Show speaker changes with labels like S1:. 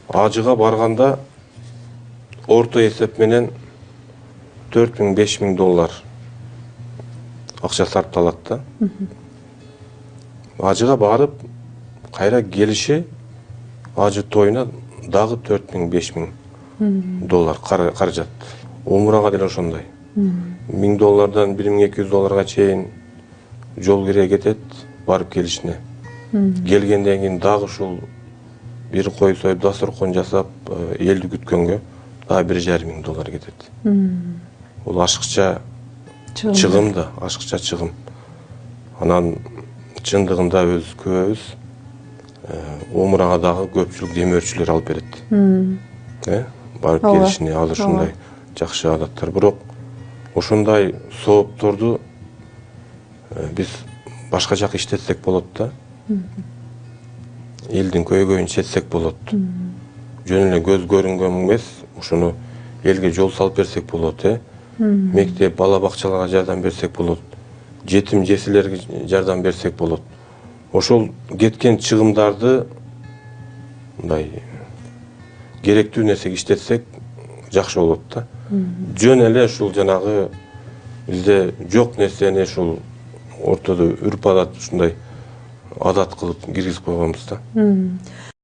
S1: Ажыга барганда орто эсеп менен 4000–5000 доллар акча сарпталат да. Ажыга барып кайра келиши ажы тоюна дагы 4000–5000 доллар каражат. Умурага деле ошондой. 1000 доллардан 1200 долларга чейин жол кире кетет барып келишине. Келгенден кийин дагы ушул бир кой союп дасторкон жасап элди күткөнгө дагы 1500 доллар кетет. Бул ашыкча чыгым да, ашыкча чыгым. Анан чындыгында өз күбөбүз умурага дагы көпчүлүк демөөрчүлөр алып берет. Барып келишине ал ушундай жакшы адаттар. Бирок ошондой соопторду биз башка жака иштетсек болот да. Элдин көйгөйүн чечсек болот. Жөн эле көз көрүнгөн эмес, ушуну элге жол салып берсек болот, мектеп, бала бакчаларга жардам берсек болот. Жетим жесилерге жардам берсек болот. Ошол кеткен чыгымдарды мындай керектүү нерсеге иштетсек жакшы болот да. Жөн эле ушул жанагы бизде жок нерсени ушул ортодо үрп адат ушундай адат кылып киргизип койгонбуз да.